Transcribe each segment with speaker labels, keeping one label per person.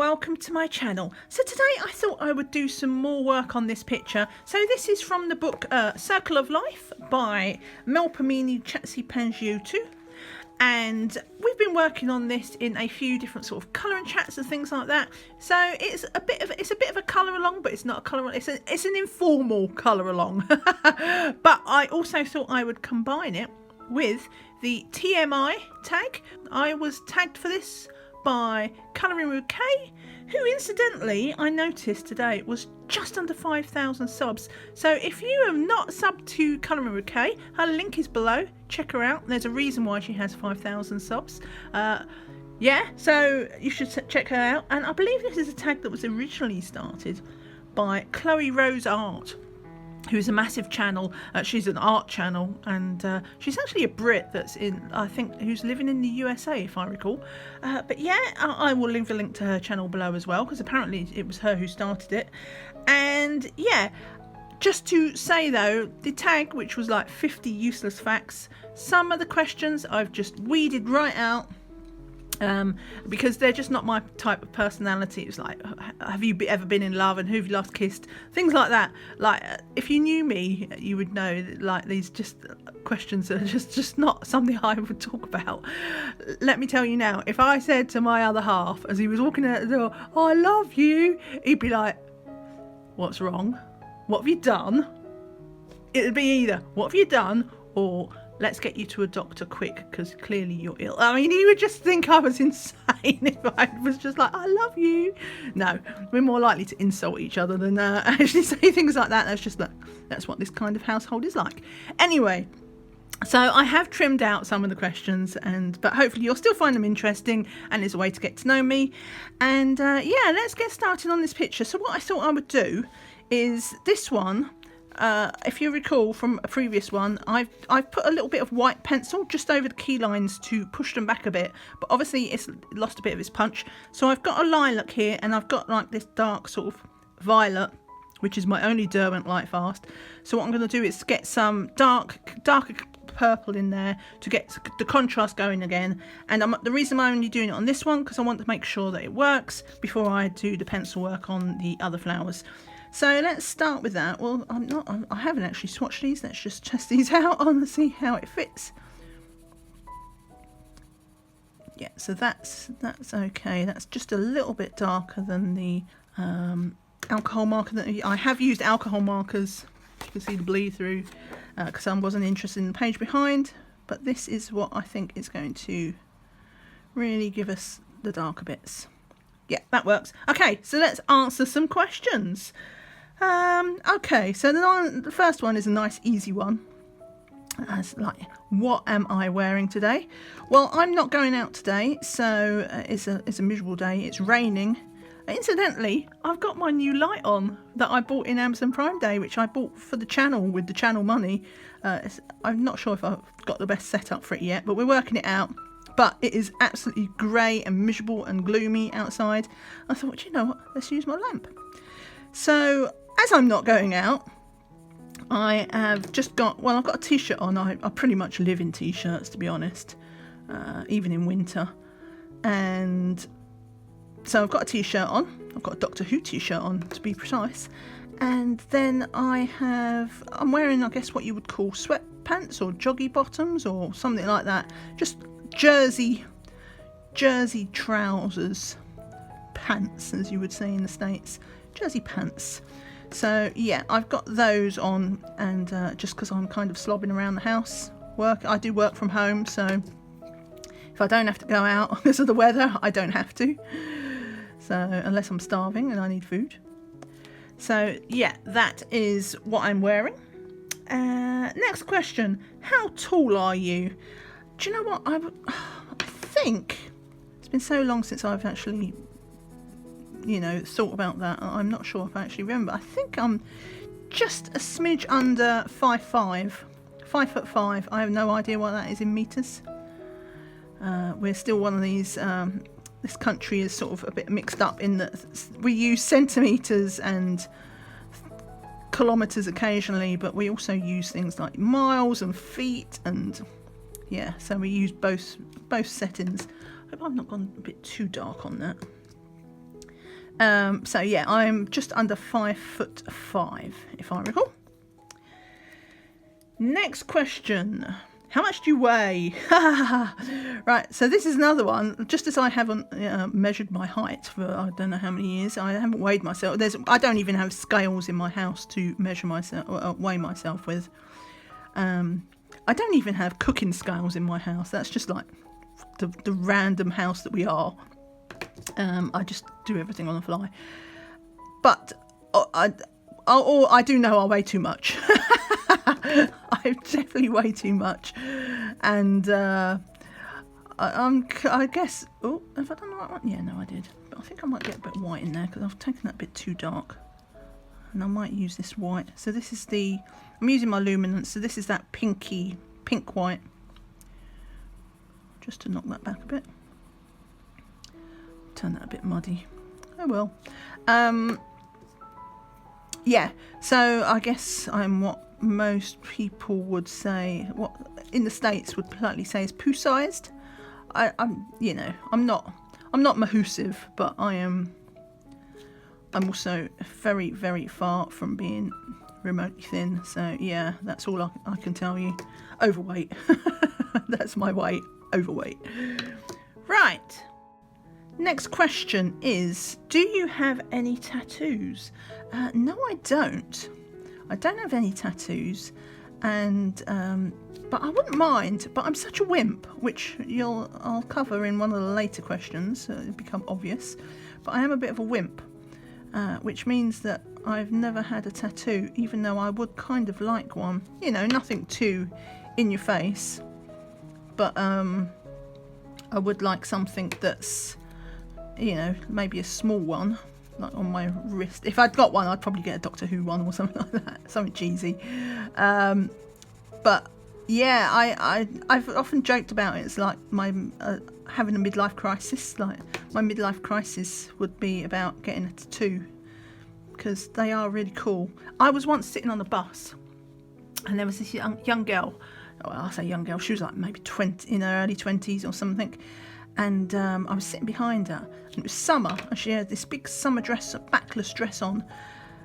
Speaker 1: welcome to my channel. So today I thought I would do some more work on this picture. So this is from the book Circle of Life by Melpomeni Chatzipanagiotou, and we've been working on this in a few different sort of colouring chats and things like that. So it's a bit of a colour along, but it's not a colour. It's an informal colour along. But I also thought I would combine it with the TMI tag. I was tagged for this by Clarinet, who incidentally I noticed today was just under 5,000 subs. So if you have not subbed to Clarinet, her link is below. Check her out. There's a reason why she has 5,000 subs. Yeah, so you should check her out. And I believe this is a tag that was originally started by Chloe Rose Art, who's a massive channel. She's an art channel, and she's actually a Brit that's who's living in the USA, if I recall. But yeah, I will leave a link to her channel below as well, because apparently it was her who started it. And yeah, just to say though, the tag, which was like 50 useless facts, some of the questions I've just weeded right out. Because they're just not my type of personality. It's like, have you ever been in love, and who have you last kissed? Things like that. Like, if you knew me, you would know that, like, these just questions are just not something I would talk about. Let me tell you now, if I said to my other half as he was walking out the door, "I love you," he'd be like, "What's wrong? What have you done?" It'd be either, "What have you done?" or "Let's get you to a doctor quick, because clearly you're ill." I mean, you would just think I was insane if I was just like, "I love you." No, we're more likely to insult each other than actually say things like that. That's what this kind of household is like. Anyway, so I have trimmed out some of the questions, but hopefully you'll still find them interesting, and it's a way to get to know me. And yeah, let's get started on this picture. So what I thought I would do is this one. If you recall from a previous one, I've put a little bit of white pencil just over the key lines to push them back a bit, but obviously it's lost a bit of its punch. So I've got a lilac here, and I've got like this dark sort of violet, which is my only Derwent Lightfast. So what I'm going to do is get some darker purple in there to get the contrast going again. And the reason I'm only doing it on this one, because I want to make sure that it works before I do the pencil work on the other flowers. So let's start with that. Well, I haven't actually swatched these. Let's just test these out and see how it fits. Yeah, so that's okay. That's just a little bit darker than the alcohol marker. I have used alcohol markers. You can see the bleed through because I wasn't interested in the page behind. But this is what I think is going to really give us the darker bits. Yeah, that works. Okay, so let's answer some questions. Okay, so the first one is a nice easy one. It's like, what am I wearing today? Well, I'm not going out today, so it's a miserable day. It's raining. Incidentally, I've got my new light on that I bought in Amazon Prime Day, which I bought for the channel with the channel money. I'm not sure if I've got the best setup for it yet, but we're working it out. But it is absolutely grey and miserable and gloomy outside. I thought, you know what, let's use my lamp. So as I'm not going out, I have just got, well, I've got a t-shirt on. I pretty much live in t-shirts, to be honest, even in winter. And so I've got a t-shirt on. I've got a Doctor Who t-shirt on, to be precise. And then I'm wearing, I guess, what you would call sweatpants or joggy bottoms or something like that. Just jersey trousers, pants, as you would say in the States. Jersey pants. So yeah, I've got those on, and just because I'm kind of slobbing around the house, I do work from home, so if I don't have to go out because of the weather, I don't have to. So unless I'm starving and I need food. So yeah, that is what I'm wearing. Next question: how tall are you? Do you know what? I think it's been so long since I've actually, thought about that. I'm not sure if I actually remember. I think I'm just a smidge under 5'5", 5'5". I have no idea what that is in meters. We're still one of these. This country is sort of a bit mixed up in that we use centimeters and kilometers occasionally, but we also use things like miles and feet, and yeah, so we use both settings. I hope I've not gone a bit too dark on that. So yeah, I'm just under 5'5", if I recall. Next question. How much do you weigh? Right, so this is another one. Just as I haven't measured my height for I don't know how many years, I haven't weighed myself. I don't even have scales in my house to measure myself, or weigh myself with. I don't even have cooking scales in my house. That's just like the random house that we are. I just do everything on the fly. But I do know I weigh too much. I definitely weigh too much, and I guess. Oh, have I done the right one? Yeah, no, I did. But I think I might get a bit of white in there because I've taken that a bit too dark, and I might use this white. So this is I'm using my Luminance. So this is that pink white. Just to knock that back a bit. Turn that a bit muddy. Oh well. Yeah. So I guess I'm what most people would say, what in the States would politely say is poo-sized. I'm not mahoosive, but I'm also very, very far from being remotely thin. So yeah, that's all I can tell you. Overweight. That's my weight. Overweight. Right. Next question is, do you have any tattoos? No, I don't. I don't have any tattoos, and but I wouldn't mind. But I'm such a wimp, which I'll cover in one of the later questions. So it'll become obvious. But I am a bit of a wimp, which means that I've never had a tattoo, even though I would kind of like one. You know, nothing too in your face, but I would like something that's, you know, maybe a small one. Like on my wrist. If I'd got one, I'd probably get a Doctor Who one or something like that, something cheesy. But yeah, I've often joked about it. It's like my having a midlife crisis. Like my midlife crisis would be about getting a tattoo, because they are really cool. I was once sitting on a bus, and there was this young girl. Well, I say young girl. She was like maybe 20, in her early 20s or something. And I was sitting behind her, and it was summer, and she had this big summer dress, a backless dress on,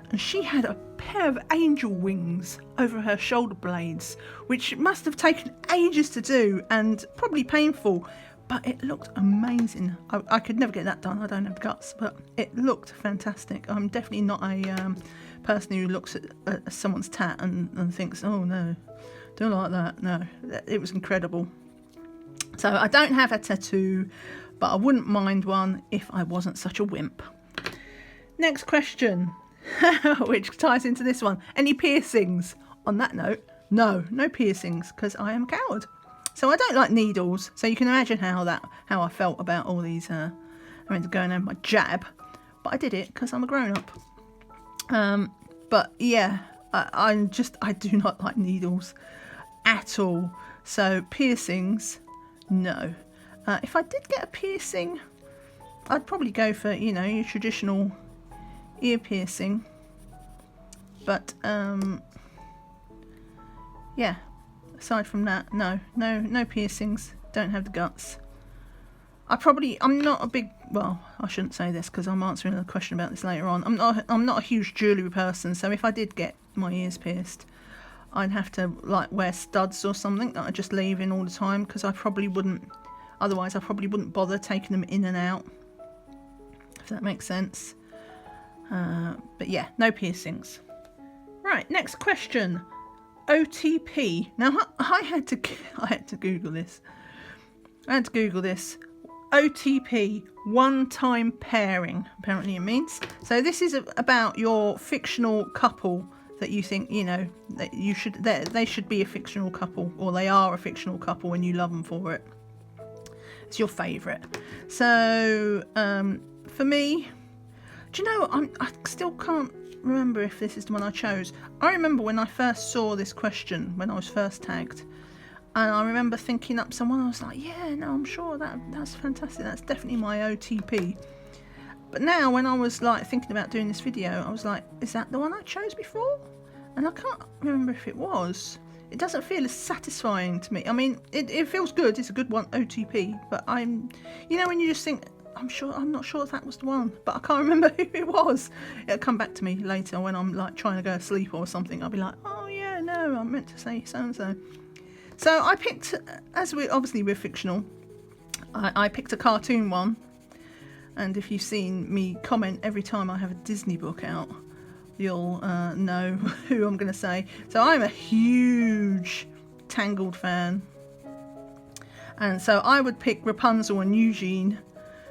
Speaker 1: and she had a pair of angel wings over her shoulder blades, which must have taken ages to do and probably painful, but it looked amazing. I could never get that done. I don't have the guts, but it looked fantastic. I'm definitely not a person who looks at someone's tat and thinks, oh no, don't like that. No, it was incredible. So I don't have a tattoo, but I wouldn't mind one if I wasn't such a wimp. Next question, which ties into this one. Any piercings? On that note, no piercings, because I am a coward. So I don't like needles. So you can imagine how I felt about all these. I meant to go and have my jab, but I did it because I'm a grown-up. But yeah, I do not like needles at all. So piercings. No. If I did get a piercing, I'd probably go for, you know, your traditional ear piercing. But, yeah, aside from that, no piercings. Don't have the guts. I'm not a big, well, I shouldn't say this because I'm answering a question about this later on. I'm not a huge jewellery person, so if I did get my ears pierced, I'd have to like wear studs or something that I just leave in all the time, because I probably wouldn't bother taking them in and out, if that makes sense. But yeah, no piercings. Right, next question. OTP. Now I had to Google this. OTP, one-time pairing, apparently it means. So this is about your fictional couple that you think, you know, that they should be a fictional couple, or they are a fictional couple and you love them for it. It's your favourite. So for me, do you know, I still can't remember if this is the one I chose. I remember when I first saw this question, when I was first tagged, and I remember thinking up someone, I was like, yeah, no, I'm sure that's fantastic. That's definitely my OTP. But now when I was like thinking about doing this video, I was like, is that the one I chose before? And I can't remember if it was. It doesn't feel as satisfying to me. I mean, it feels good. It's a good one, OTP. But you know, when you just think, I'm not sure if that was the one, but I can't remember who it was. It'll come back to me later when I'm like trying to go to sleep or something. I'll be like, oh yeah, no, I meant to say so and so. So I picked, as we're fictional, I picked a cartoon one. And if you've seen me comment every time I have a Disney book out, you'll know who I'm going to say. So I'm a huge Tangled fan. And so I would pick Rapunzel and Eugene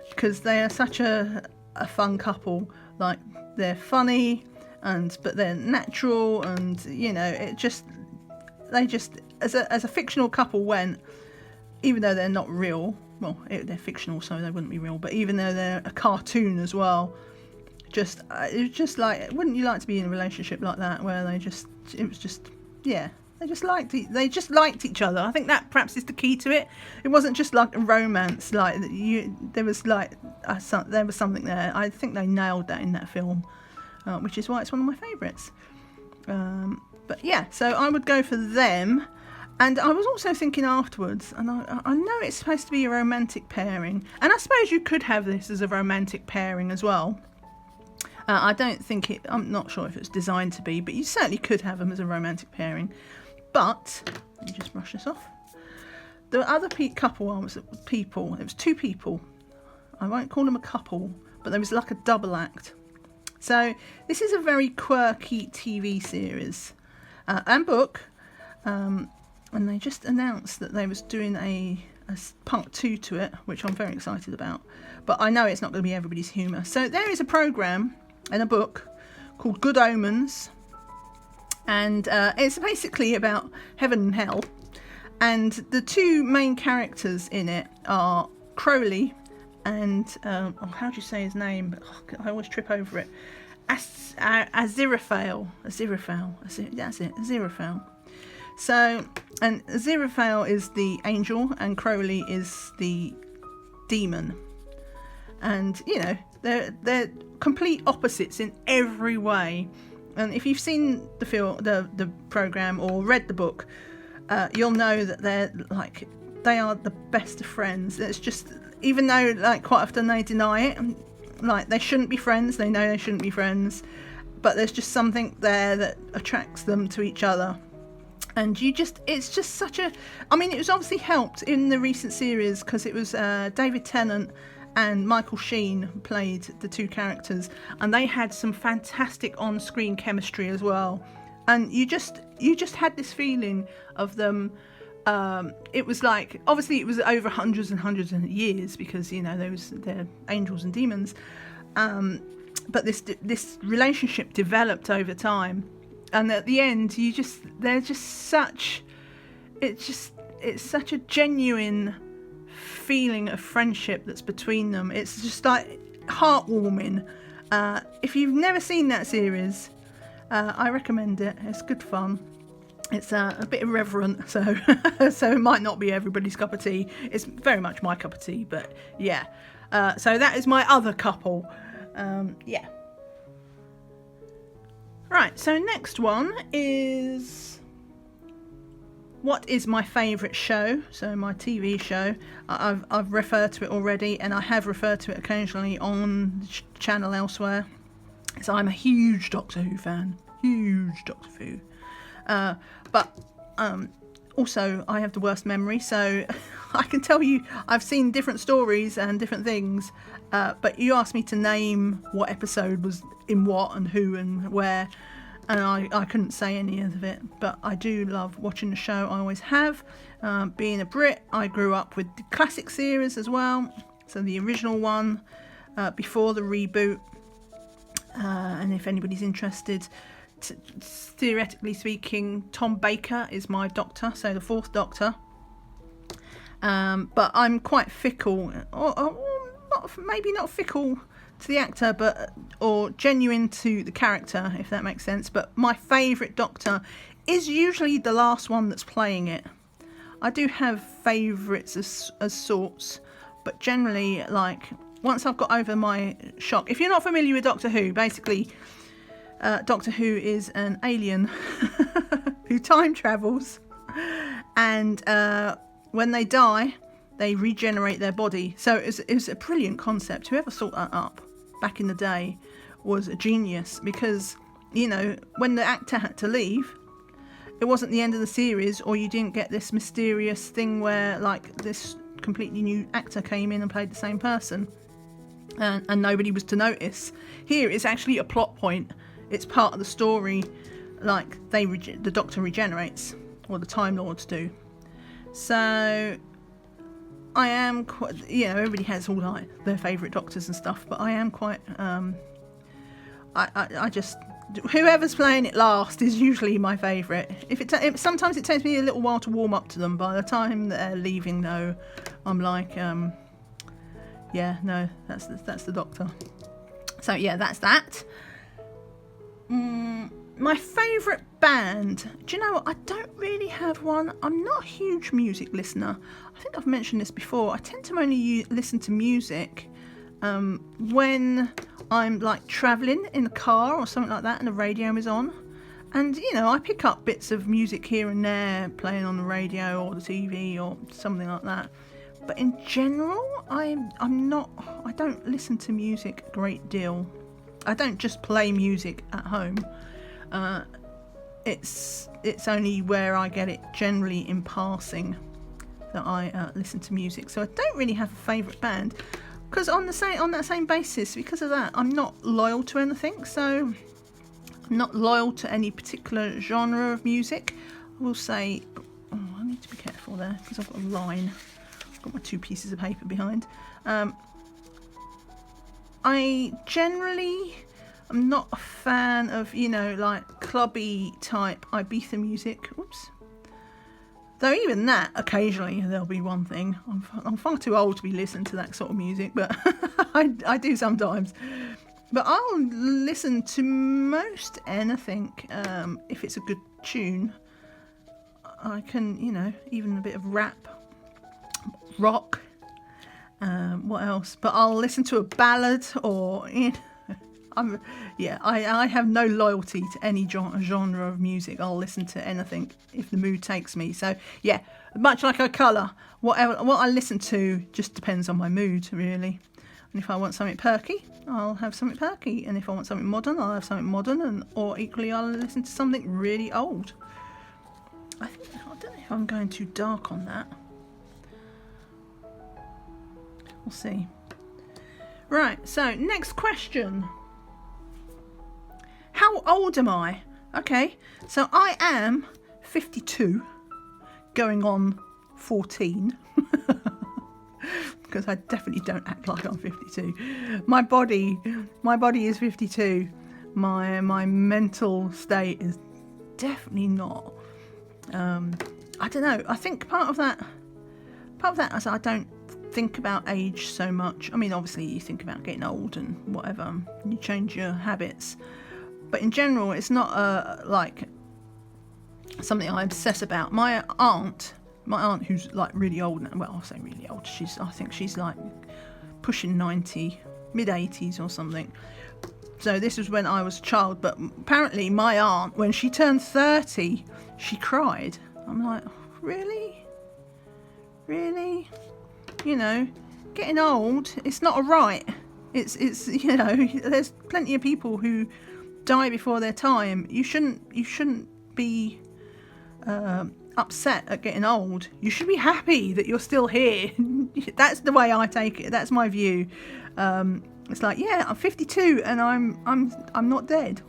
Speaker 1: because they are such a fun couple. Like, they're funny, but they're natural, and, you know, they just, as a fictional couple went, even though they're not real, well, they're fictional, so they wouldn't be real, but even though they're a cartoon as well, it's just like, wouldn't you like to be in a relationship like that, where they just liked each other? I think that perhaps is the key to it. It wasn't just like a romance, like there was something there. I think they nailed that in that film, which is why it's one of my favourites. But yeah, so I would go for them. And I was also thinking afterwards, and I know it's supposed to be a romantic pairing, and I suppose you could have this as a romantic pairing as well. I don't think I'm not sure if it's designed to be, but you certainly could have them as a romantic pairing. But, let me just brush this off. The other couple was people. It was two people. I won't call them a couple, but there was like a double act. So this is a very quirky TV series and book. And they just announced that they was doing a part 2 to it, which I'm very excited about. But I know it's not going to be everybody's humour. So there is a programme and a book called Good Omens. And it's basically about heaven and hell. And the two main characters in it are Crowley and, how do you say his name? Oh, I always trip over it. Aziraphale. That's it, Aziraphale. So, and Aziraphale is the angel and Crowley is the demon. And, you know, they're complete opposites in every way. And if you've seen the programme or read the book, you'll know that they are the best of friends. It's just, even though like quite often they deny it, like they shouldn't be friends, they know they shouldn't be friends, but there's just something there that attracts them to each other. And it's just such a, I mean, it was obviously helped in the recent series because it was David Tennant and Michael Sheen played the two characters, and they had some fantastic on-screen chemistry as well. And you just had this feeling of them. It was like, obviously it was over hundreds and hundreds of years because, you know, they're angels and demons. But this relationship developed over time. And at the end, it's such a genuine feeling of friendship that's between them. It's just like heartwarming. If you've never seen that series, I recommend it. It's good fun. It's a bit irreverent, so it might not be everybody's cup of tea. It's very much my cup of tea, but yeah. So that is my other couple. Yeah. Right, so next one is what is my favourite show? So my TV show. I've referred to it already, and I have referred to it occasionally on the channel elsewhere. So I'm a huge Doctor Who fan. Huge Doctor Who. But also I have the worst memory, so I can tell you I've seen different stories and different things, but you asked me to name what episode was in what and who and where, and I couldn't say any of it. But I do love watching the show. I always have. Being a Brit, I grew up with the classic series as well, so the original one before the reboot. And if anybody's interested, theoretically speaking, Tom Baker is my Doctor, so the fourth Doctor. But I'm quite fickle, or maybe not fickle to the actor, or genuine to the character, if that makes sense. But my favourite Doctor is usually the last one that's playing it. I do have favourites as sorts, but generally, like, once I've got over my shock. If you're not familiar with Doctor Who, basically, Doctor Who is an alien who time travels, and when they die, they regenerate their body. So it was a brilliant concept. Whoever thought that up back in the day was a genius, because, you know, when the actor had to leave, it wasn't the end of the series, or you didn't get this mysterious thing where, like, this completely new actor came in and played the same person, and nobody was to notice. Here it's actually a plot point. It's part of the story. Like, the Doctor regenerates, or the Time Lords do. So I am quite, you know, everybody has all like their favourite Doctors and stuff, but I am quite I just, whoever's playing it last is usually my favourite. Sometimes it takes me a little while to warm up to them. By the time they're leaving, though, I'm like, yeah, no, that's the Doctor. So yeah, that's that. My favourite band, do you know what? I don't really have one. I'm not a huge music listener. I think I've mentioned this before. I tend to only listen to music when I'm like travelling in a car or something like that and the radio is on. And, you know, I pick up bits of music here and there playing on the radio or the TV or something like that. But in general, I don't listen to music a great deal. I don't just play music at home. It's only where I get it generally in passing that I listen to music. So I don't really have a favourite band, because on that same basis, because of that, I'm not loyal to anything. So I'm not loyal to any particular genre of music. I will say, I need to be careful there because I've got a line. I've got my 2 pieces of paper behind. I generally, I'm not a fan of, you know, like clubby type Ibiza music. Oops. Though even that, occasionally there'll be one thing. I'm far too old to be listening to that sort of music, but I do sometimes. But I'll listen to most anything if it's a good tune. I can, you know, even a bit of rap, rock. What else? But I'll listen to a ballad or, you know, I have no loyalty to any genre of music. I'll listen to anything if the mood takes me. So yeah, much like a colour, what I listen to just depends on my mood, really. And if I want something perky, I'll have something perky. And if I want something modern, I'll have something modern. Or equally, I'll listen to something really old. I don't know if I'm going too dark on that. We'll see. Right, so next question. How old am I? Okay, so I am 52, going on 14. Because I definitely don't act like I'm 52. My body is 52. My mental state is definitely not. I don't know. I think part of that is I don't think about age so much. I mean, obviously you think about getting old and whatever, and you change your habits. But in general, it's not like something I obsess about. My aunt, who's like really old now. Well, I'll say really old. I think she's like pushing 90, mid 80s or something. So this was when I was a child. But apparently, my aunt, when she turned 30, she cried. I'm like, really? You know, getting old, it's not a right. It's you know, there's plenty of people who die before their time. You shouldn't be upset at getting old. You should be happy that you're still here. That's the way I take it. That's my view. It's like, yeah, I'm 52 and I'm not dead.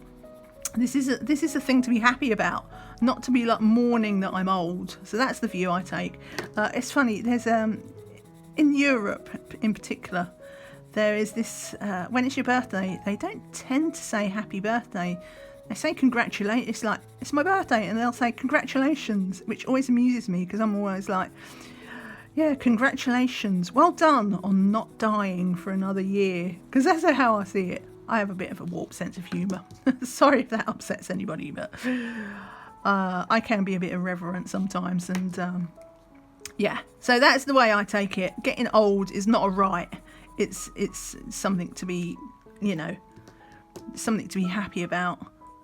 Speaker 1: This is a thing to be happy about, not to be like mourning that I'm old. So that's the view I take. It's funny. There's in Europe in particular, there is this, when it's your birthday, they don't tend to say happy birthday. They say congratulate. It's like, it's my birthday, and they'll say congratulations, which always amuses me because I'm always like, yeah, congratulations. Well done on not dying for another year. Because that's how I see it. I have a bit of a warped sense of humour. Sorry if that upsets anybody, but I can be a bit irreverent sometimes. And yeah, so that's the way I take it. Getting old is not a right. It's something to be, you know, something to be happy about,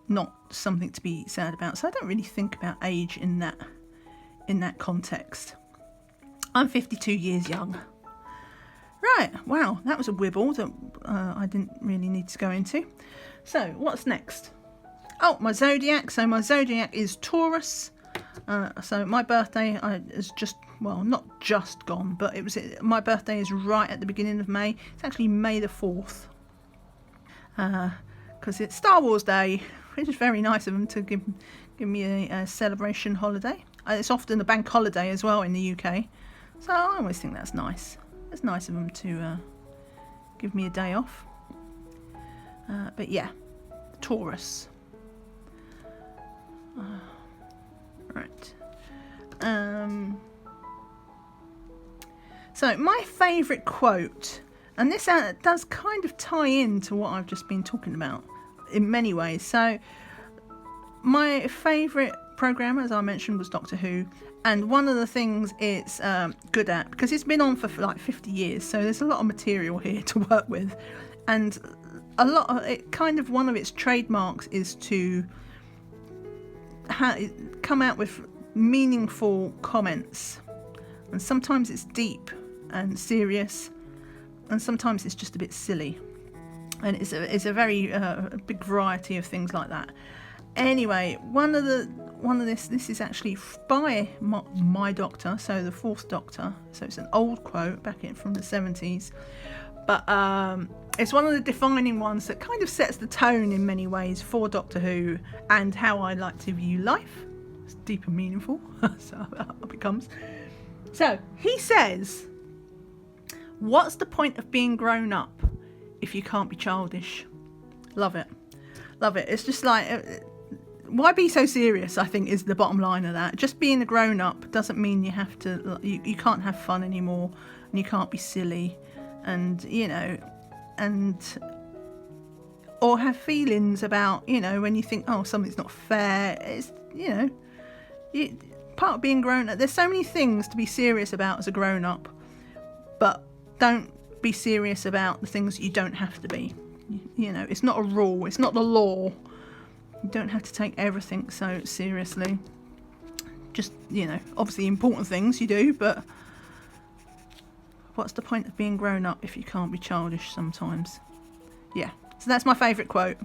Speaker 1: not something to be sad about. So I don't really think about age in that context. I'm 52 years young. Right, wow, that was a wibble that I didn't really need to go into. So, what's next? Oh, my zodiac. So my zodiac is Taurus. So my birthday is just, well, not just gone, but my birthday is right at the beginning of May. It's actually May the 4th. Because it's Star Wars Day, which is very nice of them to give me a celebration holiday. It's often a bank holiday as well in the UK. So I always think that's nice. It's nice of them to give me a day off. But yeah, Taurus. Right. So my favourite quote, and this does kind of tie into what I've just been talking about in many ways. So my favourite programme, as I mentioned, was Doctor Who. And one of the things it's good at, because it's been on for like 50 years, so there's a lot of material here to work with. And a lot of it, kind of one of its trademarks is to come out with meaningful comments. And sometimes it's deep and serious, and sometimes it's just a bit silly. And it's a very big variety of things like that. Anyway, this is actually by my Doctor, so the 4th Doctor. So it's an old quote back in from the 70s, but it's one of the defining ones that kind of sets the tone in many ways for Doctor Who and how I like to view life. It's deep and meaningful, so up it comes. So he says, "What's the point of being grown up if you can't be childish?" Love it. Love it. It's just like, why be so serious, I think, is the bottom line of that. Just being a grown-up doesn't mean you have to, you can't have fun anymore, and you can't be silly, and, you know, or have feelings about, you know, when you think, oh, something's not fair. It's, you know, part of being grown up. There's so many things to be serious about as a grown-up, but don't be serious about the things you don't have to be. You know, it's not a rule, it's not the law. You don't have to take everything so seriously. Just, you know, obviously important things you do, but what's the point of being grown up if you can't be childish sometimes? Yeah, so that's my favourite quote.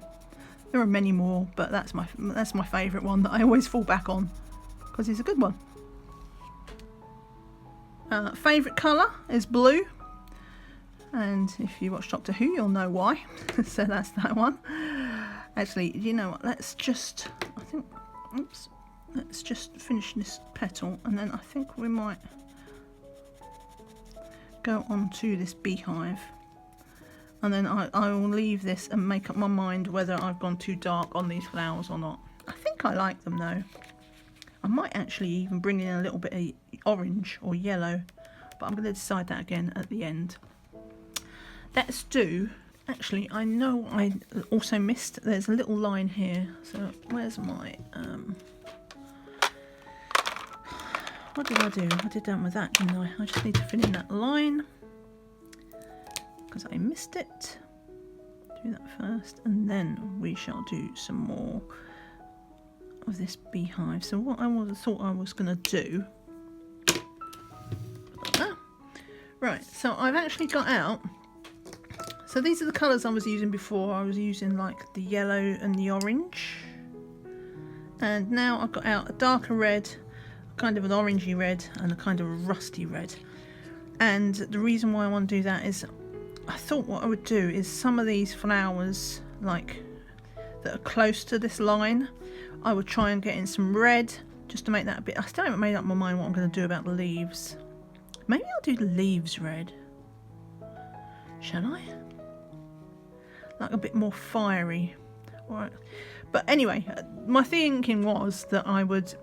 Speaker 1: There are many more, but that's my favourite one that I always fall back on because it's a good one. Favourite colour is blue, and if you watch Doctor Who you'll know why. So that's that one. Actually, you know what, let's just finish this petal, and then I think we might go on to this beehive, and then I will leave this and make up my mind whether I've gone too dark on these flowers or not. I think I like them though. I might actually even bring in a little bit of orange or yellow, but I'm going to decide that again at the end. Let's do, actually, I know I also missed, there's a little line here, so where's my, what did I do? I did that with that, didn't I? I just need to fill in that line, because I missed it. Do that first, and then we shall do some more of this beehive. So what I thought I was going to do, right, so I've actually got out, so these are the colours I was using before. I was using like the yellow and the orange, and now I've got out a darker red, kind of an orangey red, and a kind of a rusty red. And the reason why I want to do that is I thought what I would do is some of these flowers like that are close to this line, I would try and get in some red just to make that a bit. I still haven't made up my mind what I'm going to do about the leaves. Maybe I'll do the leaves red. Shall I? Like a bit more fiery. Alright. But anyway, my thinking was that I would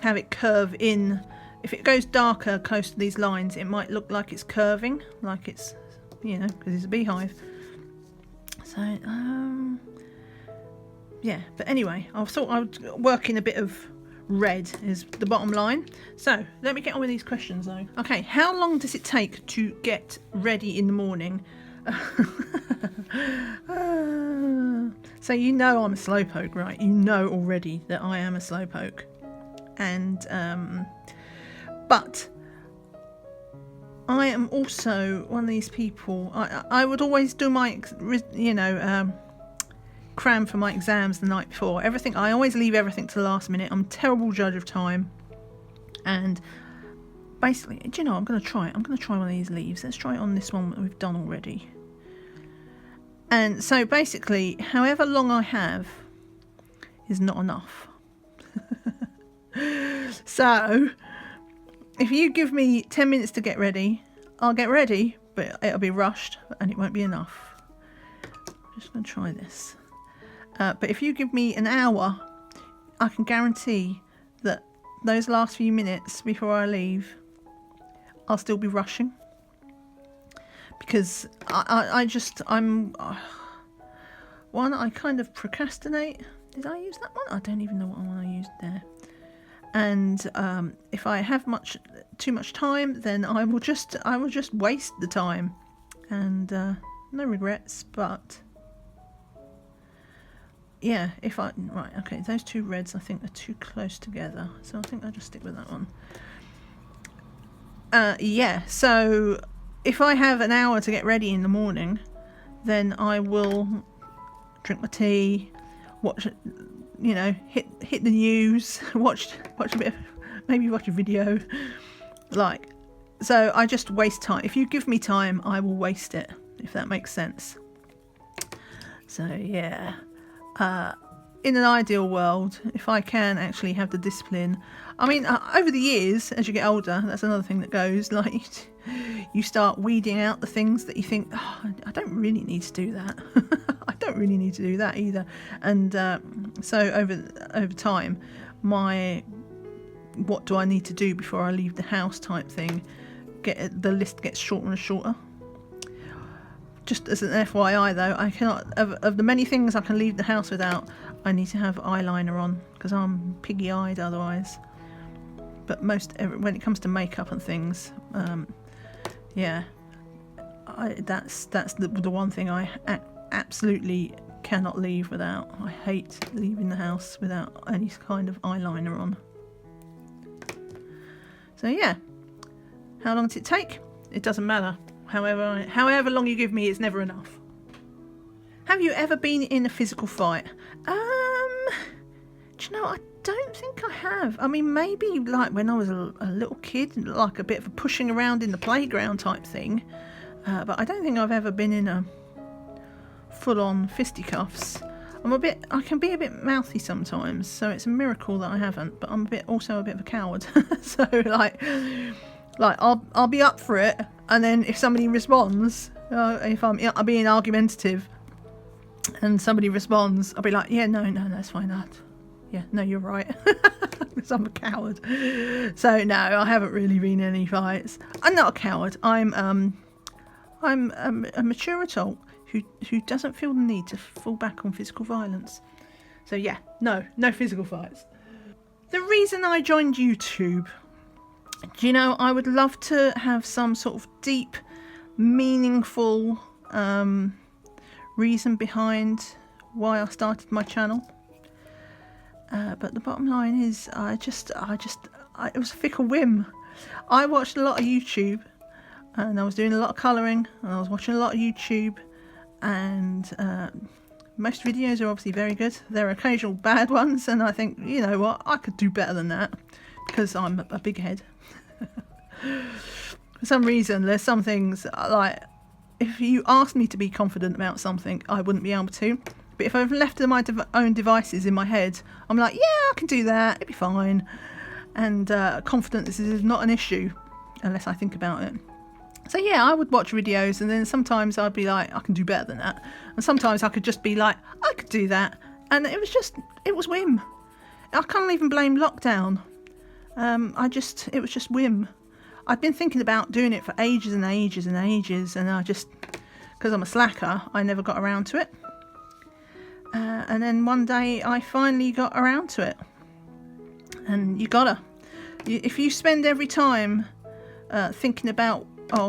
Speaker 1: have it curve in. If it goes darker close to these lines, it might look like it's curving, like it's, you know, because it's a beehive. So, yeah. But anyway, I thought I would work in a bit of red is the bottom line. So let me get on with these questions though. Okay, how long does it take to get ready in the morning? So you know I'm a slowpoke, right? You know already that I am a slowpoke, and but I am also one of these people. I would always do my, cram for my exams the night before. I always leave everything to the last minute. I'm a terrible judge of time. And basically, do you know, I'm going to try one of these leaves. Let's try it on this one that we've done already. And so basically, however long I have is not enough. So if you give me 10 minutes to get ready, I'll get ready, but it'll be rushed and it won't be enough. I'm just going to try this. But if you give me an hour, I can guarantee that those last few minutes before I leave, I'll still be rushing. Because I kind of procrastinate. Did I use that one? I don't even know what one I used there. And if I have too much time, then I will just waste the time, and no regrets. But yeah, okay, those two reds I think are too close together, so I think I'll just stick with that one. Yeah, so if I have an hour to get ready in the morning, then I will drink my tea, watch, hit the news, watch a bit, maybe watch a video, so I just waste time. If you give me time, I will waste it, if that makes sense. So yeah, in an ideal world, if I can actually have the discipline, I mean, over the years, as you get older, that's another thing that goes, you start weeding out the things that you think, I don't really need to do that. I don't really need to do that either. And so over time, what do I need to do before I leave the house type thing, the list gets shorter and shorter. Just as an FYI though, I cannot, of the many things I can leave the house without, I need to have eyeliner on, because I'm piggy-eyed otherwise. But when it comes to makeup and things, yeah, that's the one thing I absolutely cannot leave without. I hate leaving the house without any kind of eyeliner on. So yeah, how long does it take? It doesn't matter. However long you give me, it's never enough. Have you ever been in a physical fight? Do you know, I don't think I have. I mean, maybe when I was a little kid, a bit of a pushing around in the playground type thing. But I don't think I've ever been in a full-on fisticuffs. I can be a bit mouthy sometimes, so it's a miracle that I haven't. But I'm also a bit of a coward. So I'll be up for it, and then if somebody responds, if I'm being argumentative, and somebody responds, I'll be like, yeah, no, that's fine. Yeah, no, you're right. Because I'm a coward. So no, I haven't really been in any fights. I'm not a coward. I'm a mature adult who doesn't feel the need to fall back on physical violence. So yeah, no physical fights. The reason I joined YouTube, do you know, I would love to have some sort of deep, meaningful reason behind why I started my channel. But the bottom line is, it was a fickle whim. I watched a lot of YouTube, and I was doing a lot of colouring, and I was watching a lot of YouTube, and most videos are obviously very good. There are occasional bad ones, and I think, you know what, I could do better than that, because I'm a big head. For some reason, there's some things, if you asked me to be confident about something, I wouldn't be able to. But if I've left my own devices in my head, I'm like, yeah, I can do that, it'll be fine. And confidence is not an issue, unless I think about it. So yeah, I would watch videos, and then sometimes I'd be like, I can do better than that. And sometimes I could just be like, I could do that. And it was whim. I can't even blame lockdown. It was just whim. I'd been thinking about doing it for ages and ages and ages, and because I'm a slacker, I never got around to it. And then one day I finally got around to it. And if you spend every time thinking about,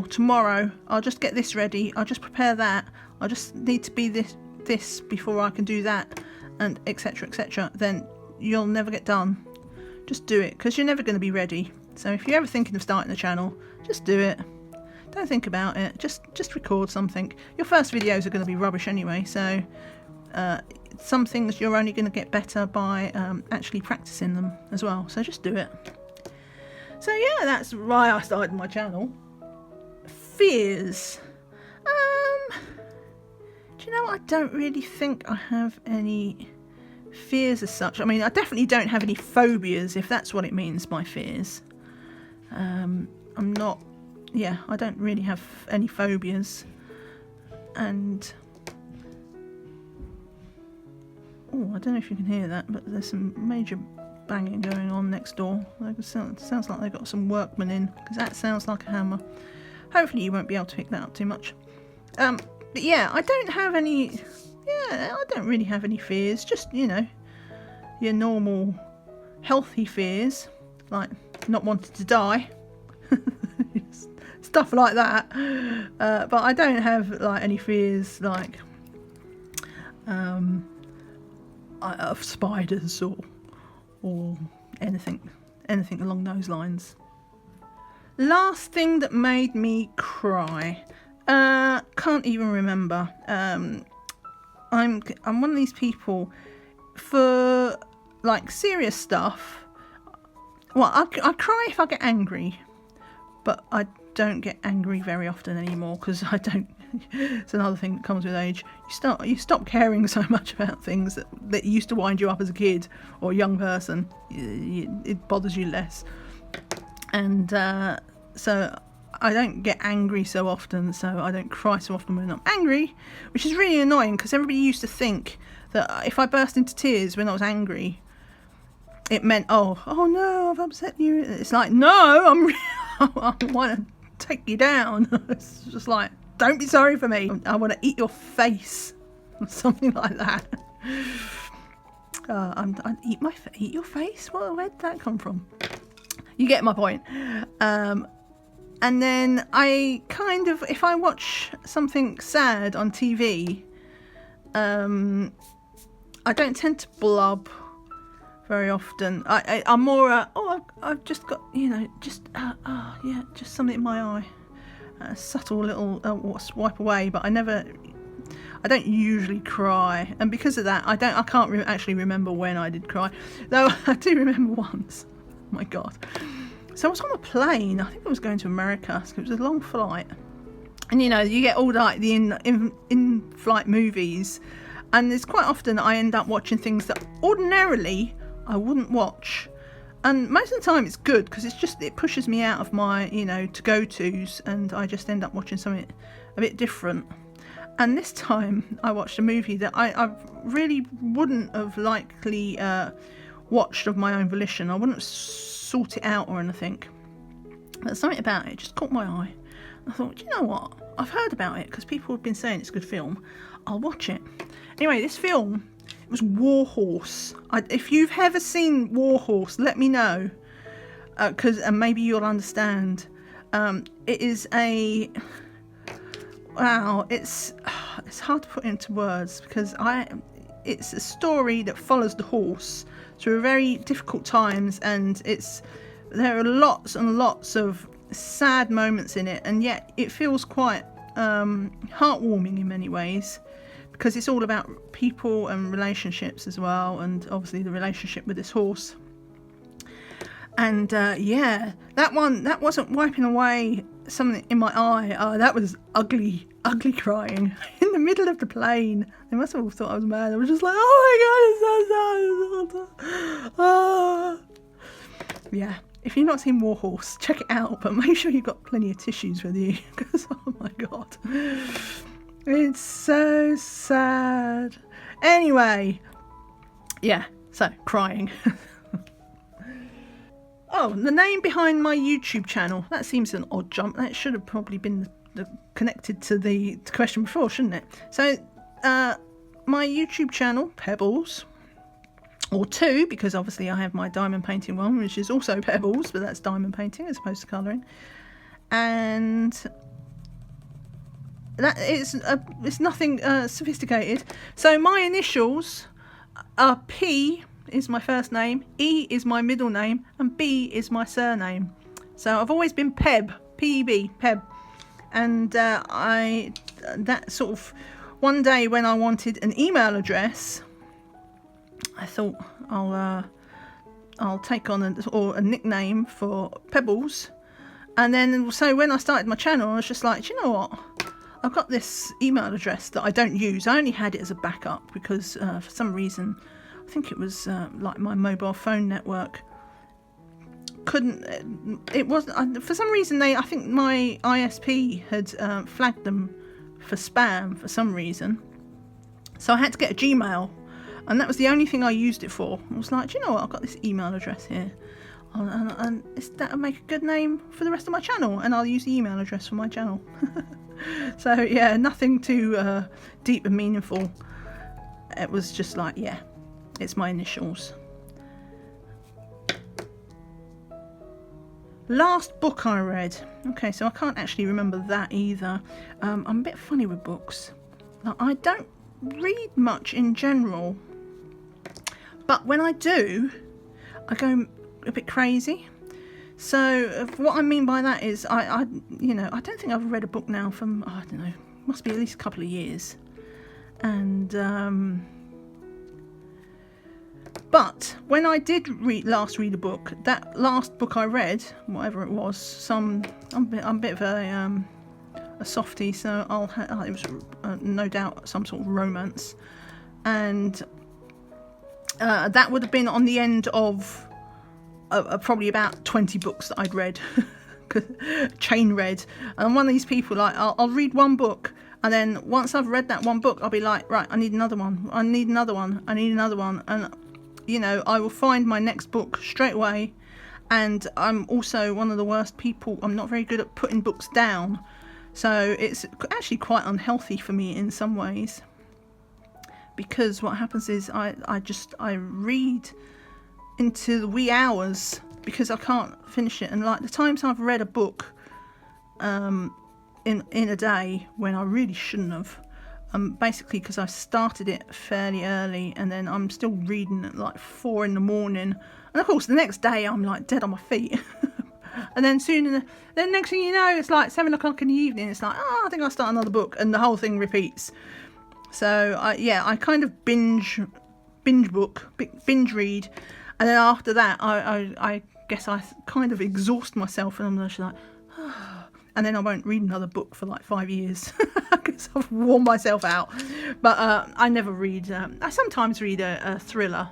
Speaker 1: tomorrow I'll just get this ready, I'll just prepare that, I just need to be this before I can do that, and etc., then you'll never get done. Just do it, because you're never going to be ready. So if you're ever thinking of starting a channel, just do it. Don't think about it. Just record something. Your first videos are going to be rubbish anyway, so some things you're only going to get better by actually practicing them as well. So just do it. So yeah, that's why I started my channel. Fears. Do you know what? I don't really think I have any fears as such. I mean, I definitely don't have any phobias, if that's what it means by fears. I'm not, yeah, I don't really have any phobias. And oh, I don't know if you can hear that, but there's some major banging going on next door. It sounds like they've got some workmen in, because that sounds like a hammer. Hopefully you won't be able to pick that up too much. But yeah, I don't have any, I don't really have any fears. Just, you know, your normal healthy fears, like not wanting to die. Stuff like that. But I don't have like any fears like of spiders or anything along those lines. Last thing that made me cry. Can't even remember. I'm one of these people for like serious stuff. Well, I cry if I get angry, but I don't get angry very often anymore because I don't. It's another thing that comes with age. You stop caring so much about things that used to wind you up as a kid or a young person. It bothers you less, and so I don't get angry so often. So I don't cry so often when I'm angry, which is really annoying because everybody used to think that if I burst into tears when I was angry, it meant oh no, I've upset you. It's like no, I want to take you down. It's just like, don't be sorry for me. I want to eat your face, or something like that. I eat your face. Where'd that come from? You get my point. And then I kind of, if I watch something sad on TV, I don't tend to blub very often. I'm more I've just got, you know, just something in my eye, a subtle little wipe away. But I don't usually cry, and because of that, I can't actually remember when I did cry, though I do remember once. Oh my god! So I was on a plane. I think I was going to America. So it was a long flight, and you know, you get all like the in-flight movies, and there's quite often I end up watching things that ordinarily I wouldn't watch, and most of the time it's good because it pushes me out of my, you know, to-go-tos, and I just end up watching something a bit different. And this time I watched a movie that I really wouldn't have likely watched of my own volition. I wouldn't have sought it out or anything, but something about it just caught my eye. I thought, do you know what, I've heard about it because people have been saying it's a good film, I'll watch it. Anyway, this film, it was War Horse. If you've ever seen War Horse, let me know, and maybe you'll understand. It is it's hard to put into words because it's a story that follows the horse through very difficult times, and there are lots and lots of sad moments in it, and yet it feels quite heartwarming in many ways, because it's all about people and relationships as well, and obviously the relationship with this horse. And that wasn't wiping away something in my eye. That was ugly crying in the middle of the plane. They must have all thought I was mad. I was just like, oh my god, it's so sad. Yeah, if you've not seen War Horse, check it out, but make sure you've got plenty of tissues with you, because oh my god, it's so sad. Anyway, yeah, so crying. Oh, the name behind my YouTube channel. That seems an odd jump. That should have probably been connected to the question before, shouldn't it? So, my YouTube channel, Pebbles, or two, because obviously I have my diamond painting one, which is also Pebbles, but that's diamond painting as opposed to colouring. And that it's nothing sophisticated. So my initials are P is my first name, E is my middle name, and B is my surname. So I've always been Peb, P-E-B, Peb. and that sort of one day when I wanted an email address, I thought I'll take on a nickname for Pebbles. And then so when I started my channel, I was just like, do you know what? I've got this email address that I don't use. I only had it as a backup because for some reason, I think it was like my mobile phone network couldn't. It wasn't for some reason. I think my ISP had flagged them for spam for some reason. So I had to get a Gmail, and that was the only thing I used it for. I was like, do you know what? I've got this email address here, and that'll make a good name for the rest of my channel, and I'll use the email address for my channel. So yeah, nothing too deep and meaningful. It was just like, yeah, it's my initials. Last book I read. Okay, so I can't actually remember that either. I'm a bit funny with books. Like, I don't read much in general, but when I do, I go a bit crazy. So what I mean by that is I don't think I've read a book now from, I don't know, must be at least a couple of years. And but when I did last read a book, that last book I read, whatever it was, I'm a bit of a softie, so it was no doubt some sort of romance, and that would have been on the end of probably about 20 books that I'd read, chain read. And I'm one of these people, like I'll read one book, and then once I've read that one book, I'll be like, right, I need another one, I need another one, I need another one, and you know, I will find my next book straight away. And I'm also one of the worst people. I'm not very good at putting books down, so it's actually quite unhealthy for me in some ways, because what happens is I read into the wee hours because I can't finish it. And like the times I've read a book in a day when I really shouldn't have, basically because I started it fairly early, and then I'm still reading at like 4 in the morning, and of course the next day I'm like dead on my feet. And then then next thing you know, it's like 7 o'clock in the evening, it's like, I think I'll start another book, and the whole thing repeats. So I kind of binge read, and then after that I guess I kind of exhaust myself, and I'm just like, and then I won't read another book for like 5 years because I've worn myself out. But I never read. I sometimes read a thriller,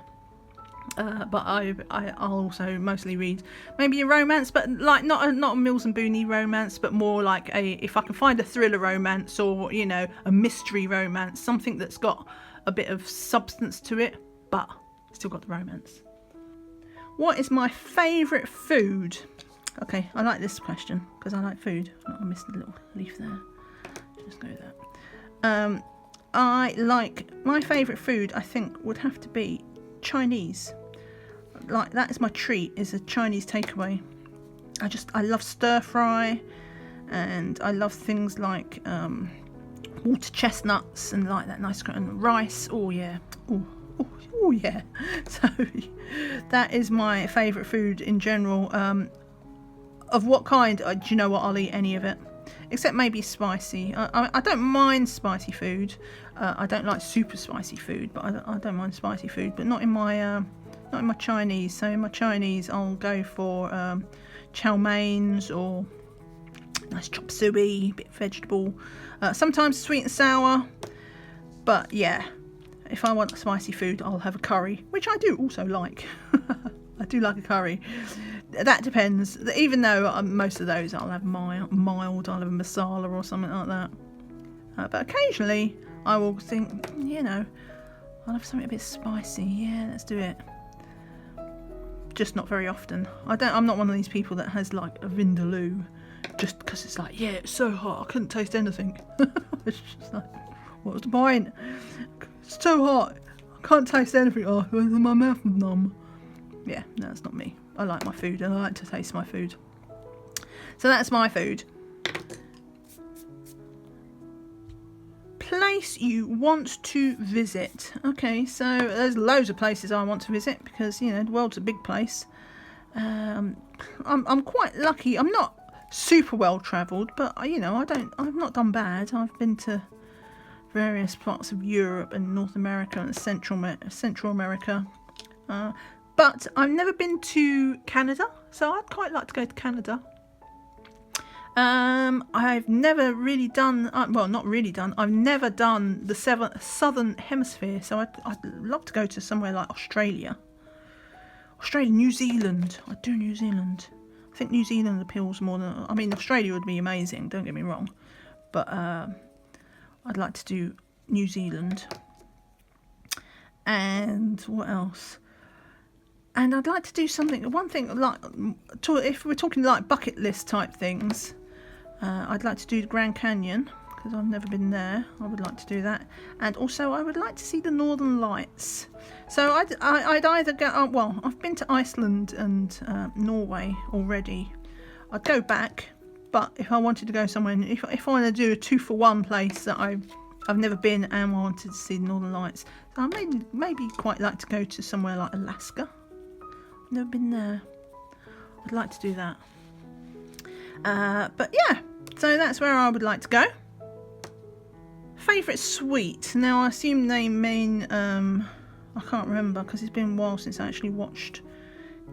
Speaker 1: but I'll also mostly read maybe a romance, but like not a Mills and Booney romance, but more like if I can find a thriller romance, or you know, a mystery romance, something that's got a bit of substance to it, but still got the romance. What is my favourite food? Okay, I like this question because I like food. Oh, I missed a little leaf there. Just go with that. I like, my favourite food, I think, would have to be Chinese. Like, that is my treat, is a Chinese takeaway. I love stir fry, and I love things like water chestnuts and like that nice and rice. Oh yeah. Oh yeah. So that is my favourite food in general. Of what kind? Do you know what? I'll eat any of it, except maybe spicy. I don't mind spicy food. I don't like super spicy food, but I don't mind spicy food. But not in my Chinese. So in my Chinese, I'll go for chow meins or nice chop suey, bit of vegetable. Sometimes sweet and sour. But yeah, if I want spicy food, I'll have a curry, which I do also like. I do like a curry. That depends. Even though most of those I'll have mild, I'll have a masala or something like that. But occasionally I will think, you know, I'll have something a bit spicy. Yeah, let's do it. Just not very often. I'm not one of these people that has like a vindaloo just because it's like, yeah, it's so hot I couldn't taste anything. It's just like, what was the point? It's so hot I can't taste anything. Oh, my mouth is numb. Yeah, no, that's not me. I like my food, and I like to taste my food. So that's my food. Place you want to visit. Okay, so there's loads of places I want to visit because, you know, the world's a big place. I'm quite lucky. I'm not super well travelled, but you know, I've not done bad. I've been to various parts of Europe and North America and Central America, but I've never been to Canada, so I'd quite like to go to Canada. I've never really done, well, not really done, I've never done the southern hemisphere, so I'd love to go to somewhere like Australia, New Zealand. I'd do New Zealand. I think New Zealand appeals more than, I mean, Australia would be amazing, don't get me wrong, but I'd like to do New Zealand. And what else? And I'd like to do one thing, like, if we're talking like bucket list type things, I'd like to do the Grand Canyon, because I've never been there. I would like to do that. And also I would like to see the Northern Lights. So I'd either go, well, I've been to Iceland and Norway already. I'd go back, but if I wanted to go somewhere, if I want to do a 2-for-1 place that I've never been and I wanted to see the Northern Lights, so I maybe quite like to go to somewhere like Alaska. I've never been there. I'd like to do that. But yeah, so that's where I would like to go. Favourite sweet. Now I assume they mean, I can't remember because it's been a while since I actually watched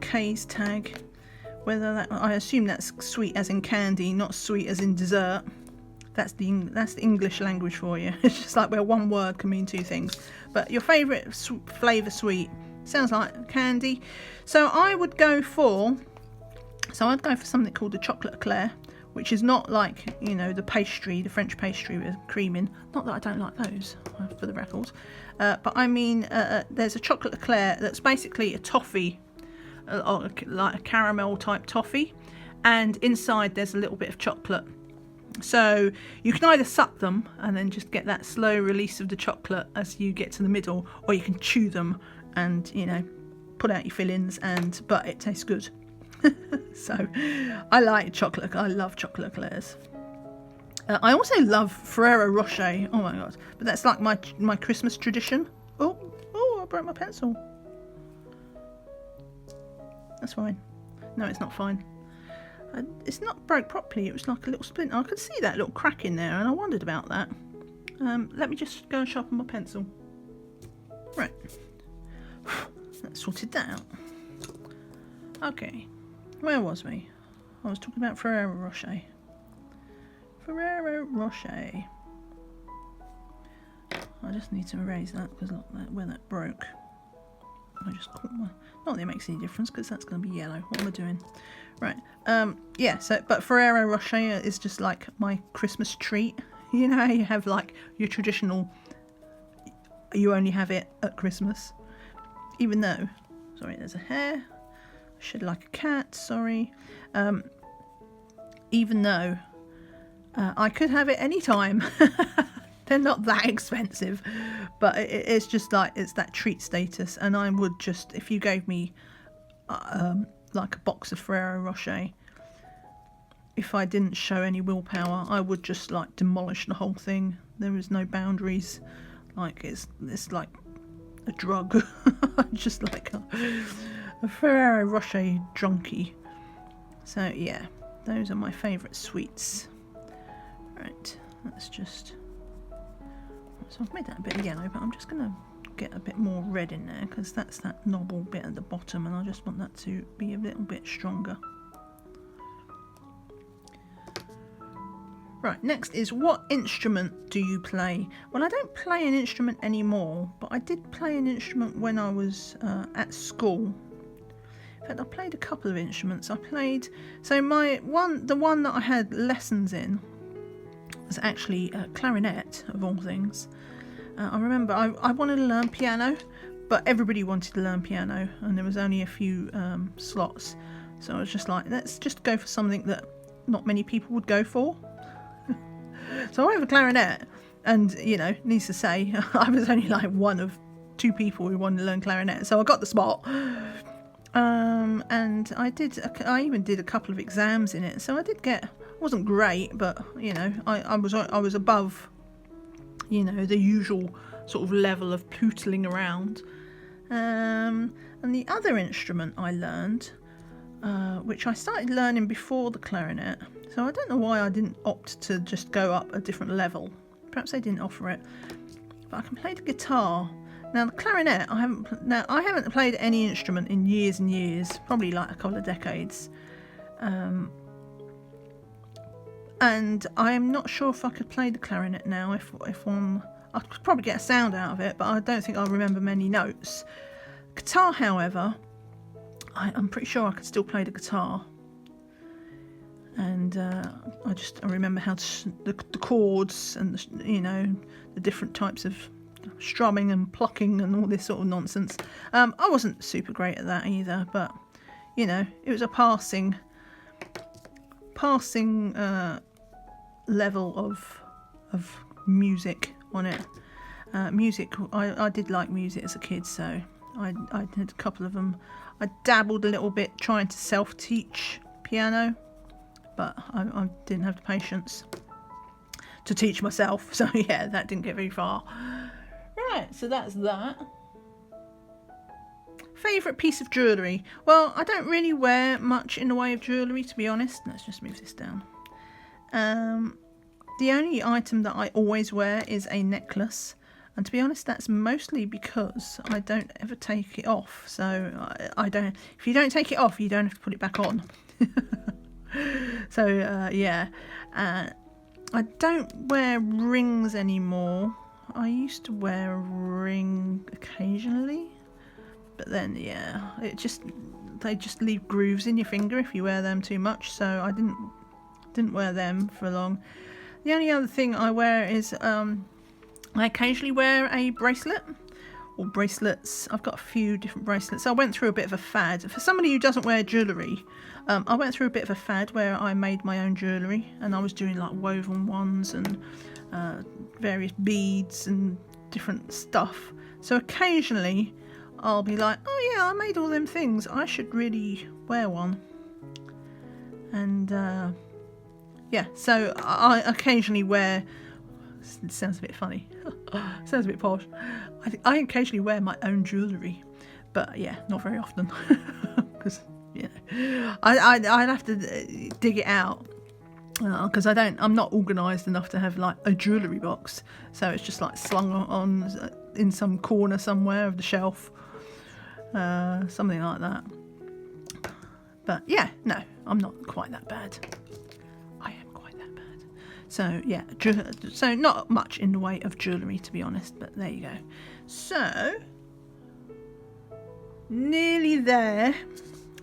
Speaker 1: K's Tag. I assume that's sweet as in candy, not sweet as in dessert. That's the English language for you. It's just like where one word can mean two things. But your favourite flavour sweet sounds like candy. So I'd go for something called the chocolate eclair, which is not like, you know, the French pastry with cream in. Not that I don't like those, for the record. But I mean, there's a chocolate eclair that's basically a toffee, like a caramel type toffee, and inside there's a little bit of chocolate. So you can either suck them and then just get that slow release of the chocolate as you get to the middle, or you can chew them and, you know, put out your fillings, but it tastes good. So I like chocolate. I love chocolate eclairs. I also love Ferrero Rocher. Oh my god! But that's like my Christmas tradition. Oh! I broke my pencil. That's fine. No, it's not fine. It's not broke properly. It was like a little splint. I could see that little crack in there, and I wondered about that. Let me just go and sharpen my pencil. Right. Let's sorted that out. Okay. Where was we? I was talking about Ferrero Rocher. Ferrero Rocher. I just need to erase that because look, where that broke. I just caught my... Not that it makes any difference because that's going to be yellow. What am I doing? Right. Yeah, but Ferrero Rocher is just like my Christmas treat. You know how you have like your traditional... You only have it at Christmas. Even though... Sorry, there's a hair. Should like a cat, sorry. Even though I could have it anytime. They're not that expensive, but it's just like, it's that treat status. And I would just, if you gave me like a box of Ferrero Rocher, if I didn't show any willpower, I would just like demolish the whole thing. There is no boundaries. Like it's like a drug. Just like a Ferrero Rocher junkie. So yeah, those are my favourite sweets. Right, let's just... So I've made that a bit yellow, but I'm just going to get a bit more red in there because that's that knobble bit at the bottom and I just want that to be a little bit stronger. Right, next is, what instrument do you play? Well, I don't play an instrument anymore, but I did play an instrument when I was at school. In fact, I played a couple of instruments. I played... So the one that I had lessons in was actually clarinet, of all things. I remember I wanted to learn piano, but everybody wanted to learn piano, and there was only a few slots. So I was just like, let's just go for something that not many people would go for. So I went for clarinet, and, you know, needs to say, I was only like one of 2 people who wanted to learn clarinet, so I got the spot. And I even did a couple of exams in it, so I did get... wasn't great, but you know, I was above, you know, the usual sort of level of pootling around. And the other instrument I learned, which I started learning before the clarinet. So I don't know why I didn't opt to just go up a different level. Perhaps they didn't offer it. But I can play the guitar. Now the clarinet, I haven't played any instrument in years and years, probably like a couple of decades. And I'm not sure if I could play the clarinet now. If I could probably get a sound out of it, but I don't think I'll remember many notes. Guitar, however, I'm pretty sure I could still play the guitar. And I remember how the chords and the different types of strumming and plucking and all this sort of nonsense. I wasn't super great at that either, but it was a passing level of music on it. Music, I did like music as a kid, so I did a couple of them. I dabbled a little bit trying to self-teach piano, but I didn't have the patience to teach myself, so yeah, that didn't get very far. Right, so that's that. Favourite piece of jewellery? Well, I don't really wear much in the way of jewellery, to be honest. Let's just move this down. The only item that I always wear is a necklace, and to be honest, that's mostly because I don't ever take it off. So I don't. If you don't take it off, you don't have to put it back on. So yeah, I don't wear rings anymore. I used to wear a ring occasionally, but then yeah, they just leave grooves in your finger if you wear them too much. So I didn't wear them for long. The only other thing I wear is I occasionally wear a bracelet or bracelets. I've got a few different bracelets. I went through a bit of a fad. For somebody who doesn't wear jewellery, I went through a bit of a fad where I made my own jewellery, and I was doing like woven ones and various beads and different stuff. So occasionally I'll be like, oh yeah, I made all them things, I should really wear one. And yeah, so I occasionally wear, it sounds a bit funny, sounds a bit posh, I occasionally wear my own jewellery, but yeah, not very often, because I'd have to dig it out, because I'm not organised enough to have like a jewellery box, so it's just like slung on in some corner somewhere of the shelf, something like that. But yeah, no, I'm not quite that bad. I am quite that bad. So yeah, so not much in the way of jewellery, to be honest, but there you go. So nearly there.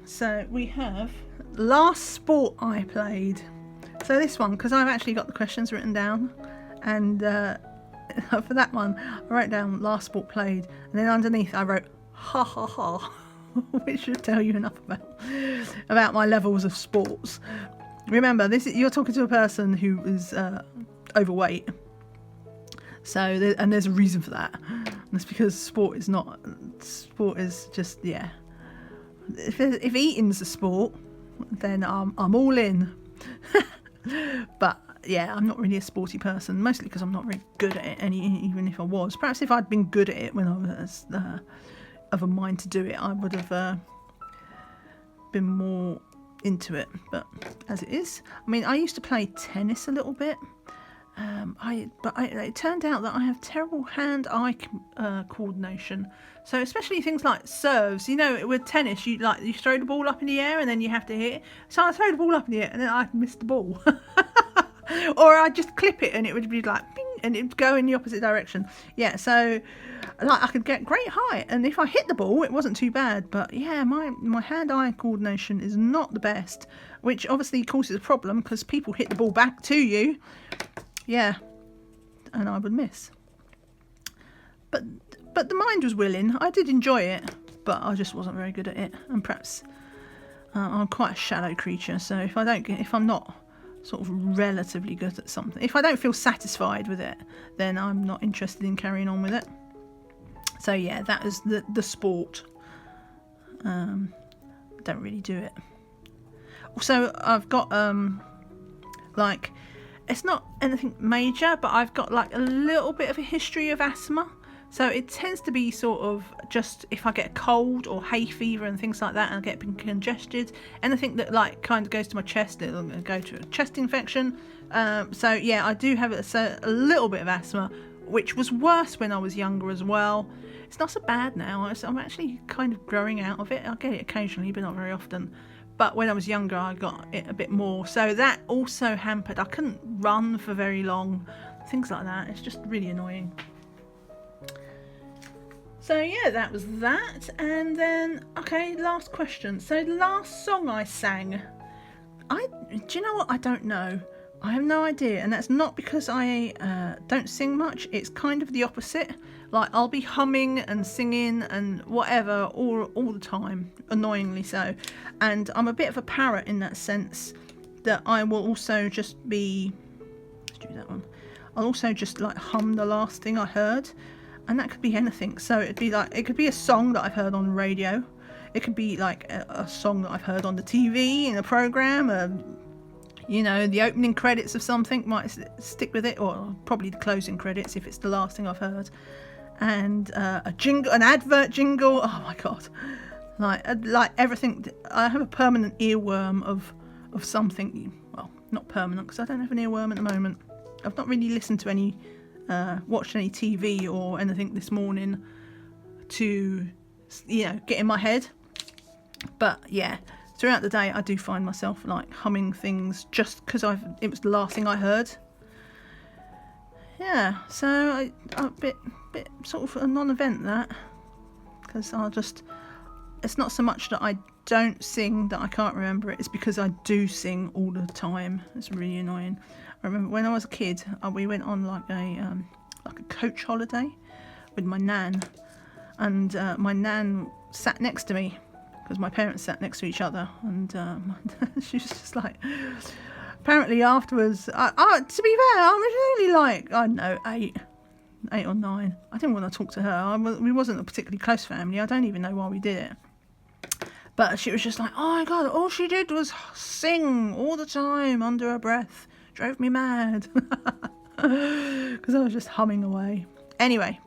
Speaker 1: So we have last sport I played. So this one, because I've actually got the questions written down, and for that one I wrote down last sport played, and then underneath I wrote ha ha ha, which should tell you enough about my levels of sports. Remember, you're talking to a person who is overweight, so there's a reason for that, and it's because sport is just, yeah, if eating's a sport, then I'm all in. But yeah, I'm not really a sporty person, mostly because I'm not very good at it, even if I was. Perhaps if I'd been good at it when I was of a mind to do it, I would have been more into it. But as it is, I mean, I used to play tennis a little bit, but it turned out that I have terrible hand-eye coordination. So especially things like serves, with tennis, you throw the ball up in the air and then you have to hit it. So I throw the ball up in the air and then I'd miss the ball. Or I'd just clip it and it would be like ping, and it would go in the opposite direction. Yeah, so I could get great height, and if I hit the ball it wasn't too bad, but yeah, my hand-eye coordination is not the best, which obviously causes a problem because people hit the ball back to you. Yeah, and I would miss. But the mind was willing. I did enjoy it, but I just wasn't very good at it. And perhaps I'm quite a shallow creature, so if I'm not sort of relatively good at something, if I don't feel satisfied with it, then I'm not interested in carrying on with it. So yeah, that is the sport. Don't really do it. Also, I've got it's not anything major, but I've got like a little bit of a history of asthma. So it tends to be sort of just if I get a cold or hay fever and things like that, and I get congested, anything that like kind of goes to my chest, it'll go to a chest infection. So yeah, I do have a little bit of asthma, which was worse when I was younger as well. It's not so bad now. I'm actually kind of growing out of it. I get it occasionally, but not very often. But when I was younger, I got it a bit more. So that also hampered. I couldn't run for very long. Things like that. It's just really annoying. So yeah, that was that. And then, okay, last question. So the last song I sang, do you know what? I don't know. I have no idea. And that's not because I don't sing much. It's kind of the opposite. Like, I'll be humming and singing and whatever all the time, annoyingly so. And I'm a bit of a parrot in that sense, that I will also just be... Let's do that one. I'll also just like hum the last thing I heard. And that could be anything. So it'd be like, it could be a song that I've heard on the radio. It could be like a song that I've heard on the TV in a program. You know, the opening credits of something, might stick with it, or probably the closing credits if it's the last thing I've heard. And a jingle, an advert jingle. Oh my god, like everything. I have a permanent earworm of something. Well, not permanent because I don't have an earworm at the moment. I've not really listened to any. Watched any TV or anything this morning to, you know, get in my head. But yeah, throughout the day I do find myself like humming things just because it was the last thing I heard. Yeah, so I'm a bit sort of a non-event that, because it's not so much that I don't sing that I can't remember it, it's because I do sing all the time. It's really annoying. I remember when I was a kid, we went on like a coach holiday with my nan, and my nan sat next to me because my parents sat next to each other, and she was just like, apparently afterwards, to be fair, I was only like, I don't know, 8 or 9. I didn't want to talk to her. We wasn't a particularly close family. I don't even know why we did it. But she was just like, oh my god, all she did was sing all the time under her breath. Drove me mad. Because I was just humming away. Anyway,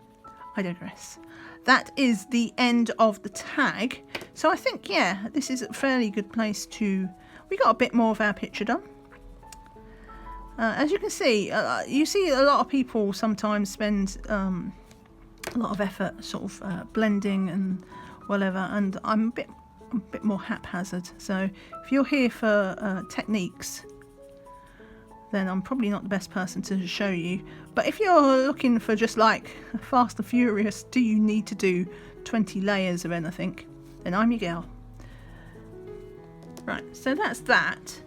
Speaker 1: I digress. That is the end of the tag. So I think, yeah, this is a fairly good place to... We got a bit more of our picture done. As you can see, you see a lot of people sometimes spend a lot of effort sort of blending and whatever, and I'm a bit more haphazard. So if you're here for techniques, then I'm probably not the best person to show you. But if you're looking for just like Fast and Furious, do you need to do 20 layers of anything, then I'm your girl. Right, so that's that.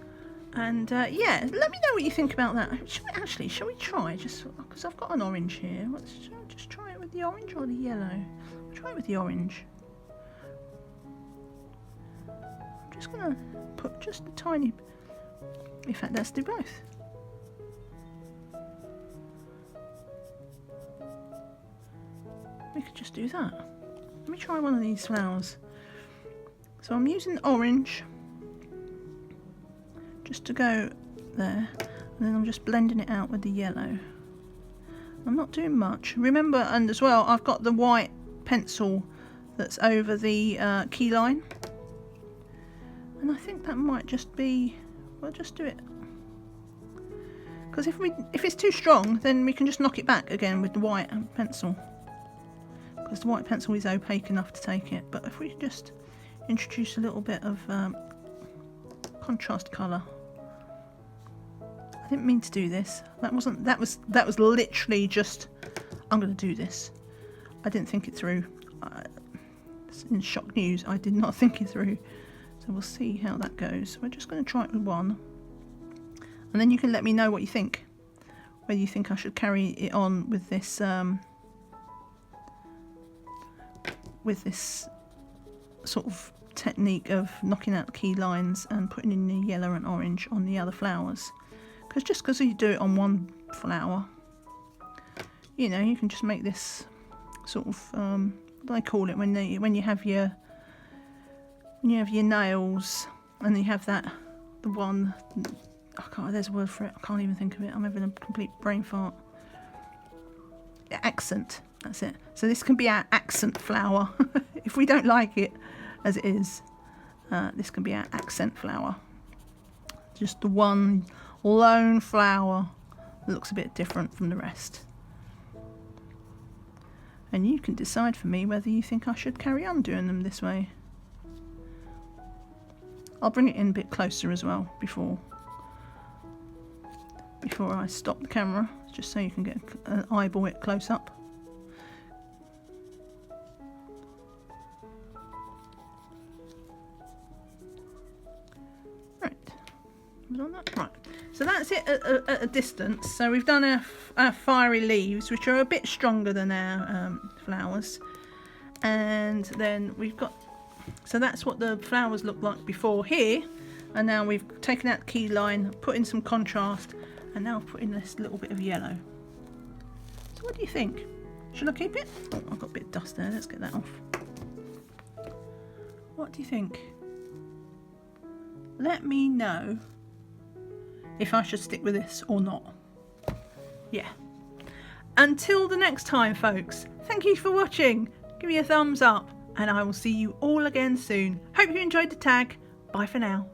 Speaker 1: And yeah, let me know what you think about that. Shall we try? Just because I've got an orange here. Shall I just try it with the orange or the yellow? I'll try it with the orange. I'm just going to put just a tiny... In fact, let's do both. We could just do that. Let me try one of these flowers. So I'm using orange just to go there, and then I'm just blending it out with the yellow. I'm not doing much. Remember, and as well, I've got the white pencil that's over the key line, and I think that might just be, we'll just do it, because if it's too strong, then we can just knock it back again with the white pencil, because the white pencil is opaque enough to take it. But if we just introduce a little bit of contrast colour. I didn't mean to do this. That was literally just, I'm going to do this. I didn't think it through. In shock news, I did not think it through. So we'll see how that goes. We're just going to try it with one, and then you can let me know what you think. Whether you think I should carry it on with this sort of technique of knocking out the key lines and putting in the yellow and orange on the other flowers. Because just because you do it on one flower, you know, you can just make this sort of what do I call it, when you have your nails and you have the one, there's a word for it, I can't even think of it, I'm having a complete brain fart. Accent. That's it. So this can be our accent flower. If we don't like it as it is, this can be our accent flower. Just the one lone flower that looks a bit different from the rest. And you can decide for me whether you think I should carry on doing them this way. I'll bring it in a bit closer as well before I stop the camera, just so you can get an eyeball it close up. Right, so that's it at a distance. So we've done our fiery leaves, which are a bit stronger than our flowers, and then we've got, so that's what the flowers look like before here, and now we've taken out the key line, put in some contrast, and now put in this little bit of yellow. So what do you think? Should I keep it? Oh, I've got a bit of dust there, let's get that off. What do you think? Let me know if I should stick with this or not. Yeah. Until the next time, folks, thank you for watching. Give me a thumbs up and I will see you all again soon. Hope you enjoyed the tag. Bye for now.